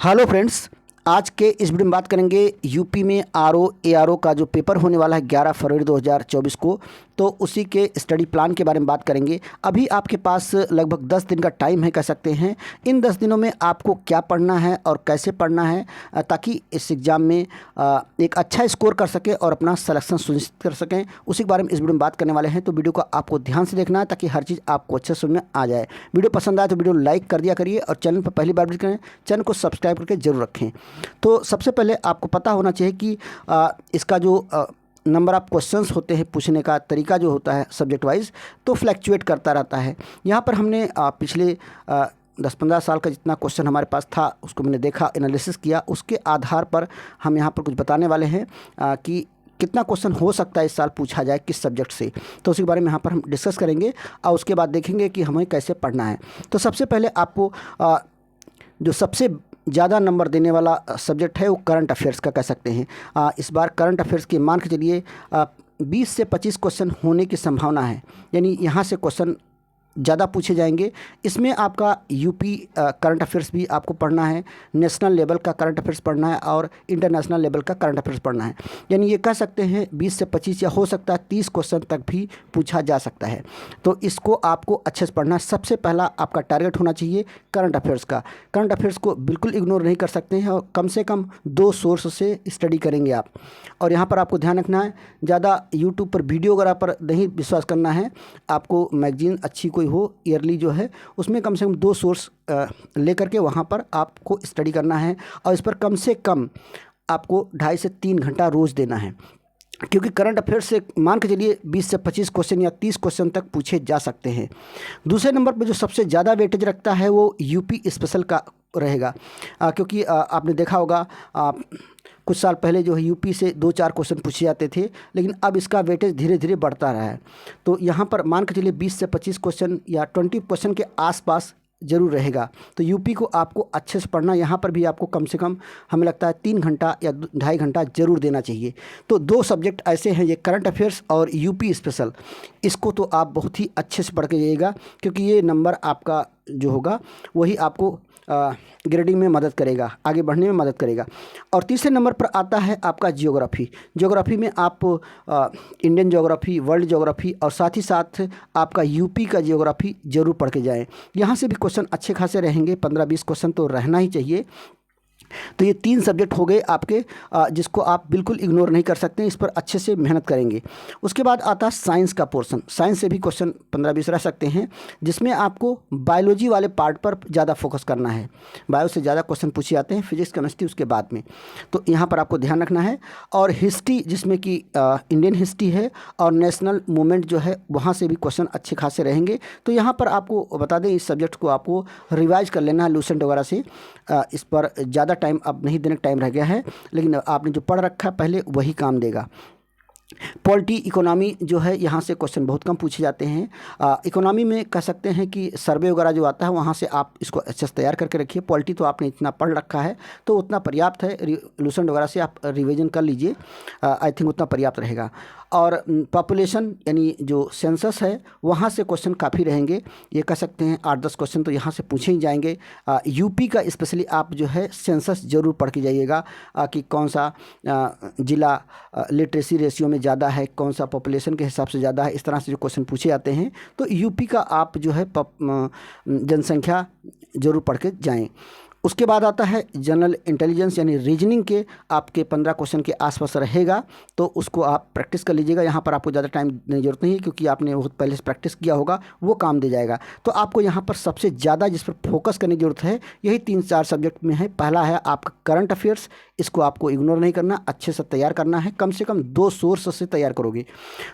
Hello friends, आज के इस वीडियो में बात करेंगे यूपी में आरओ एआरओ का जो पेपर होने वाला है 11 फरवरी 2024 को। तो उसी के स्टडी प्लान के बारे में बात करेंगे। अभी आपके पास लगभग 10 दिन का टाइम है, कह सकते हैं। इन 10 दिनों में आपको क्या पढ़ना है और कैसे पढ़ना है ताकि इस एग्ज़ाम में एक अच्छा स्कोर कर सकें और अपना सिलेक्शन सुनिश्चित कर सकें, उसी के बारे में इस वीडियो में बात करने वाले हैं। तो वीडियो को आपको ध्यान से देखना है ताकि हर चीज़ आपको अच्छे समझ में आ जाए। वीडियो पसंद आए तो वीडियो लाइक कर दिया करिए और चैनल पर पहली बार विजिट करें, चैनल को सब्सक्राइब करके जरूर रखें। तो सबसे पहले आपको पता होना चाहिए कि इसका जो नंबर ऑफ़ क्वेश्चंस होते हैं, पूछने का तरीका जो होता है सब्जेक्ट वाइज, तो फ्लैक्चुएट करता रहता है। यहाँ पर हमने पिछले 10-15 साल का जितना क्वेश्चन हमारे पास था उसको मैंने देखा, एनालिसिस किया, उसके आधार पर हम यहाँ पर कुछ बताने वाले हैं कि कितना क्वेश्चन हो सकता है इस साल पूछा जाए किस सब्जेक्ट से। तो उसी के बारे में यहाँ पर हम डिस्कस करेंगे और उसके बाद देखेंगे कि हमें कैसे पढ़ना है। तो सबसे पहले आपको जो सबसे ज़्यादा नंबर देने वाला सब्जेक्ट है वो करंट अफेयर्स का कह सकते हैं। इस बार करंट अफेयर्स के मान के चलिए 20 से 25 क्वेश्चन होने की संभावना है, यानी यहाँ से क्वेश्चन ज़्यादा पूछे जाएंगे। इसमें आपका यूपी करंट अफेयर्स भी आपको पढ़ना है, नेशनल लेवल का करंट अफेयर्स पढ़ना है और इंटरनेशनल लेवल का करंट अफेयर्स पढ़ना है। यानी ये कह सकते हैं 20 से 25 या हो सकता है 30 क्वेश्चन तक भी पूछा जा सकता है। तो इसको आपको अच्छे से पढ़ना है। सबसे पहला आपका टारगेट होना चाहिए करंट अफेयर्स का। करंट अफेयर्स को बिल्कुल इग्नोर नहीं कर सकते हैं और कम से कम 2 सोर्स से स्टडी करेंगे आप। और यहाँ पर आपको ध्यान रखना है, ज़्यादा यूट्यूब पर वीडियो वगैरह पर नहीं विश्वास करना है। आपको मैगजीन अच्छी कोई हो ईयरली जो है उसमें कम से कम 2 सोर्स लेकर के वहाँ पर आपको स्टडी करना है और इस पर कम से कम आपको 2.5 से 3 घंटा रोज़ देना है, क्योंकि करंट अफेयर्स से मान के चलिए 20 से 25 क्वेश्चन या 30 क्वेश्चन तक पूछे जा सकते हैं। दूसरे नंबर पर जो सबसे ज़्यादा वेटेज रखता है वो यूपी स्पेशल का रहेगा, क्योंकि आपने देखा होगा कुछ साल पहले जो है यूपी से 2-4 क्वेश्चन पूछे जाते थे, लेकिन अब इसका वेटेज धीरे धीरे बढ़ता रहा है। तो यहाँ पर मान के चलिए 20 से 25 क्वेश्चन या 20 क्वेश्चन के आसपास ज़रूर रहेगा। तो यूपी को आपको अच्छे से पढ़ना। यहाँ पर भी आपको कम से कम हमें लगता है 3 घंटा या 2.5 घंटा ज़रूर देना चाहिए। तो 2 सब्जेक्ट ऐसे हैं, ये करंट अफेयर्स और यूपी स्पेशल। इसको तो आप बहुत ही अच्छे से पढ़ के जाइएगा, क्योंकि ये नंबर आपका जो होगा वही आपको ग्रेडिंग में मदद करेगा, आगे बढ़ने में मदद करेगा। और तीसरे नंबर पर आता है आपका जियोग्राफी। जियोग्राफी में आप इंडियन जियोग्राफी, वर्ल्ड जियोग्राफी और साथ ही साथ आपका यूपी का जियोग्राफी जरूर पढ़ के जाएं। यहाँ से भी क्वेश्चन अच्छे खासे रहेंगे, 15-20 क्वेश्चन तो रहना ही चाहिए। तो ये 3 सब्जेक्ट हो गए आपके, जिसको आप बिल्कुल इग्नोर नहीं कर सकते हैं, इस पर अच्छे से मेहनत करेंगे। उसके बाद आता है साइंस का पोर्शन। साइंस से भी क्वेश्चन 15-20 रह सकते हैं, जिसमें आपको बायोलॉजी वाले पार्ट पर ज़्यादा फोकस करना है। बायो से ज़्यादा क्वेश्चन पूछे जाते हैं, फिजिक्स केमिस्ट्री उसके बाद में। तो यहाँ पर आपको ध्यान रखना है। और हिस्ट्री, जिसमें कि इंडियन हिस्ट्री है और नेशनल मूवमेंट जो है, वहाँ से भी क्वेश्चन अच्छे खासे रहेंगे। तो यहाँ पर आपको बता दें, इस सब्जेक्ट को आपको रिवाइज कर लेना है लूसेंट वगैरह से। इस पर ज़्यादा टाइम अब नहीं देने का टाइम रह गया है, लेकिन आपने जो पढ़ रखा है पहले वही काम देगा। पॉलिटी इकोनॉमी जो है, यहाँ से क्वेश्चन बहुत कम पूछे जाते हैं। इकोनॉमी में कह सकते हैं कि सर्वे वगैरह जो आता है वहाँ से आप इसको अच्छे से तैयार करके रखिए। पॉलिटी तो आपने इतना पढ़ रखा है तो उतना पर्याप्त है, लूसेंट वगैरह से आप रिवीजन कर लीजिए, आई थिंक उतना पर्याप्त रहेगा। और पॉपुलेशन यानी जो सेंसस है वहाँ से क्वेश्चन काफ़ी रहेंगे, ये कह सकते हैं 8-10 क्वेश्चन तो यहाँ से पूछे ही जाएंगे। यूपी का स्पेशली आप जो है सेंसस जरूर पढ़ के जाइएगा कि कौन सा ज़िला लिटरेसी रेशियो में ज़्यादा है, कौन सा पॉपुलेशन के हिसाब से ज़्यादा है। इस तरह से जो क्वेश्चन पूछे जाते हैं, तो यूपी का आप जो है जनसंख्या जरूर पढ़ के जाएँ। उसके बाद आता है जनरल इंटेलिजेंस, यानी रीजनिंग के आपके 15 क्वेश्चन के आसपास रहेगा, तो उसको आप प्रैक्टिस कर लीजिएगा। यहाँ पर आपको ज़्यादा टाइम देने की जरूरत नहीं है, क्योंकि आपने बहुत पहले से प्रैक्टिस किया होगा, वो काम दे जाएगा। तो आपको यहाँ पर सबसे ज़्यादा जिस पर फोकस करने की ज़रूरत है यही 3-4 सब्जेक्ट में है। पहला है आपका करंट अफेयर्स, इसको आपको इग्नोर नहीं करना, अच्छे से तैयार करना है, कम से कम 2 सोर्स से तैयार करोगे।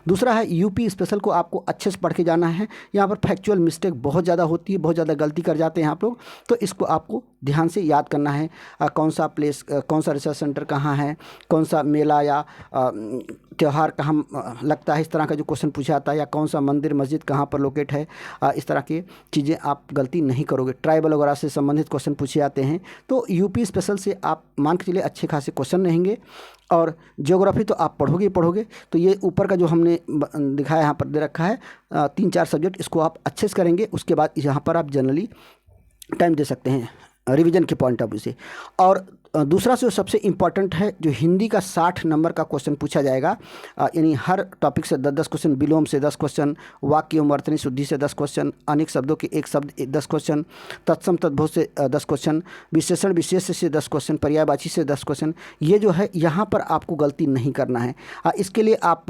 दूसरा है यूपी स्पेशल को आपको अच्छे से पढ़ के जाना है। यहाँ पर फैक्चुअल मिस्टेक बहुत ज़्यादा होती है, बहुत ज़्यादा गलती कर जाते हैं आप लोग, तो इसको आपको ध्यान से याद करना है। कौन सा प्लेस, कौन सा रिसर्च सेंटर कहाँ है, कौन सा मेला या त्यौहार कहाँ लगता है, इस तरह का जो क्वेश्चन पूछा जाता है, या कौन सा मंदिर मस्जिद कहाँ पर लोकेट है, इस तरह की चीज़ें आप गलती नहीं करोगे। ट्राइबल वगैरह से संबंधित क्वेश्चन पूछे जाते हैं, तो यूपी स्पेशल से आप मान के चलिए अच्छे खासे क्वेश्चन रहेंगे। और ज्योग्राफी तो आप पढ़ोगे ही पढ़ोगे। तो ये ऊपर का जो हमने दिखाया यहाँ पर दे रखा है 3-4 सब्जेक्ट, इसको आप अच्छे से करेंगे। उसके बाद यहाँ पर आप जनरली टाइम दे सकते हैं रिवीजन के पॉइंट ऑफ व्यू से। और दूसरा जो सबसे इम्पॉर्टेंट है, जो हिंदी का 60 नंबर का क्वेश्चन पूछा जाएगा, यानी हर टॉपिक से 10-10 क्वेश्चन, विलोम से 10 क्वेश्चन, वाक्य एवं वर्तनी शुद्धि से 10 क्वेश्चन, अनेक शब्दों के एक शब्द 10 क्वेश्चन, तत्सम तद्भव से 10 क्वेश्चन, विशेषण विशेष से 10 क्वेश्चन, पर्यायवाची से 10 क्वेश्चन। ये जो है यहाँ पर आपको गलती नहीं करना है। इसके लिए आप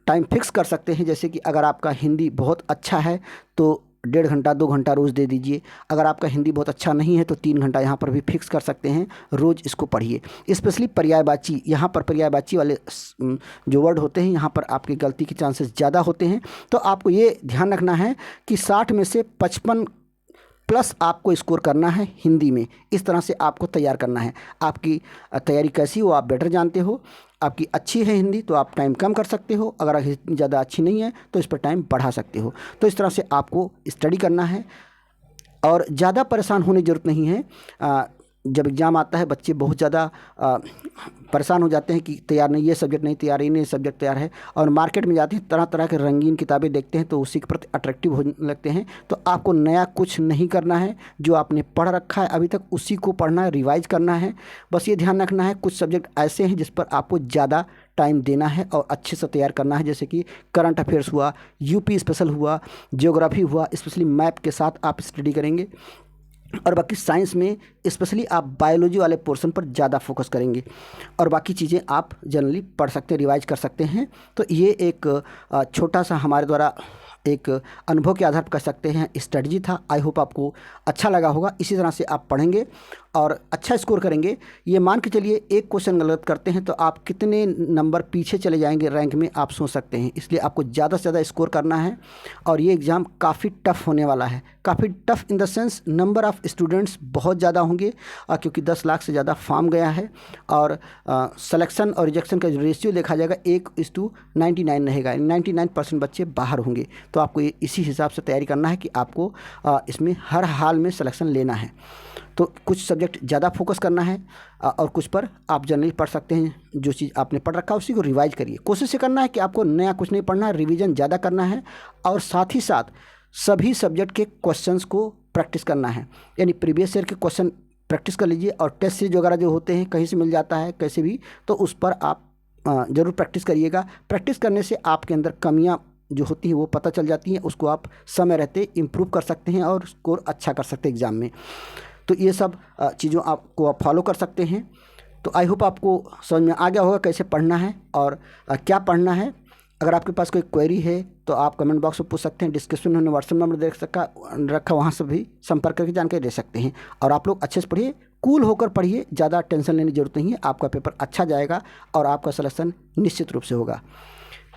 टाइम फिक्स कर सकते हैं, जैसे कि अगर आपका हिंदी बहुत अच्छा है तो 1.5 घंटा 2 घंटा रोज़ दे दीजिए। अगर आपका हिंदी बहुत अच्छा नहीं है तो 3 घंटा यहाँ पर भी फिक्स कर सकते हैं, रोज़ इसको पढ़िए। स्पेशली पर्यायवाची, यहाँ पर पर्यायवाची वाले जो वर्ड होते हैं यहाँ पर आपकी गलती के चांसेस ज़्यादा होते हैं। तो आपको ये ध्यान रखना है कि 60 में से 55 प्लस आपको स्कोर करना है हिंदी में। इस तरह से आपको तैयार करना है। आपकी तैयारी कैसी हो आप बेटर जानते हो। आपकी अच्छी है हिंदी तो आप टाइम कम कर सकते हो, अगर इतनी ज़्यादा अच्छी नहीं है तो इस पर टाइम बढ़ा सकते हो। तो इस तरह से आपको स्टडी करना है और ज़्यादा परेशान होने की ज़रूरत नहीं है। जब एग्ज़ाम आता है बच्चे बहुत ज़्यादा परेशान हो जाते हैं कि तैयार नहीं, ये सब्जेक्ट नहीं तैयार, ये सब्जेक्ट तैयार है, और मार्केट में जाते हैं तरह तरह के रंगीन किताबें देखते हैं तो उसी के प्रति अट्रैक्टिव होने लगते हैं। तो आपको नया कुछ नहीं करना है, जो आपने पढ़ रखा है अभी तक उसी को पढ़ना है, रिवाइज करना है। बस ये ध्यान रखना है कुछ सब्जेक्ट ऐसे हैं जिस पर आपको ज़्यादा टाइम देना है और अच्छे से तैयार करना है, जैसे कि करंट अफेयर्स हुआ, यूपी स्पेशल हुआ, ज्योग्राफी हुआ, स्पेशली मैप के साथ आप स्टडी करेंगे। और बाकी साइंस में स्पेशली आप बायोलॉजी वाले पोर्शन पर ज़्यादा फोकस करेंगे, और बाकी चीज़ें आप जनरली पढ़ सकते हैं, रिवाइज कर सकते हैं। तो ये एक छोटा सा हमारे द्वारा एक अनुभव के आधार पर कह सकते हैं स्ट्रेटजी था। आई होप आपको अच्छा लगा होगा। इसी तरह से आप पढ़ेंगे और अच्छा स्कोर करेंगे। ये मान के चलिए एक क्वेश्चन गलत करते हैं तो आप कितने नंबर पीछे चले जाएंगे रैंक में, आप सोच सकते हैं। इसलिए आपको ज़्यादा से ज़्यादा स्कोर करना है। और ये एग्ज़ाम काफ़ी टफ होने वाला है, काफ़ी tough in the sense number of students बहुत ज़्यादा होंगे, क्योंकि 10 लाख से ज़्यादा फॉर्म गया है। और सिलेक्शन और रिजेक्शन का जो रेशियो देखा जाएगा 1:99 रहेगा, 99% बच्चे बाहर होंगे। तो आपको इसी हिसाब से तैयारी करना है कि आपको इसमें हर हाल में सिलेक्शन लेना है। तो कुछ सब्जेक्ट ज़्यादा फोकस करना है और कुछ पर आप जनरली पढ़ सकते हैं। जो चीज़ आपने पढ़ रखा है उसी को रिवाइज करिए। कोशिश करना है कि आपको नया कुछ नहीं पढ़ना है, रिवीजन ज़्यादा करना है और साथ ही साथ सभी सब्जेक्ट के क्वेश्चंस को प्रैक्टिस करना है। यानी प्रीवियस ईयर के क्वेश्चन प्रैक्टिस कर लीजिए, और टेस्ट सीरीज वगैरह जो होते हैं कहीं से मिल जाता है कैसे भी, तो उस पर आप ज़रूर प्रैक्टिस करिएगा। प्रैक्टिस करने से आपके अंदर कमियाँ जो होती हैं वो पता चल जाती हैं, उसको आप समय रहते इम्प्रूव कर सकते हैं और स्कोर अच्छा कर सकते हैं एग्ज़ाम में। तो ये सब चीज़ों आपको आप फॉलो कर सकते हैं। तो आई होप आपको समझ में आ गया होगा कैसे पढ़ना है और क्या पढ़ना है। अगर आपके पास कोई क्वेरी है तो आप कमेंट बॉक्स में पूछ सकते हैं। डिस्क्रिप्शन में हमने व्हाट्सएप नंबर रखा, वहाँ से भी संपर्क करके जानकारी दे सकते हैं। और आप लोग अच्छे से पढ़िए, कूल होकर पढ़िए, ज़्यादा टेंशन लेने की जरूरत नहीं है। आपका पेपर अच्छा जाएगा और आपका सिलेक्शन निश्चित रूप से होगा।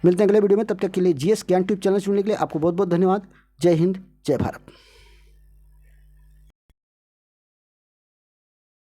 मिलते हैं अगले वीडियो में, तब तक के लिए जीएस ज्ञान ट्यूब चैनल सुनने के लिए आपको बहुत बहुत धन्यवाद। जय हिंद, जय भारत।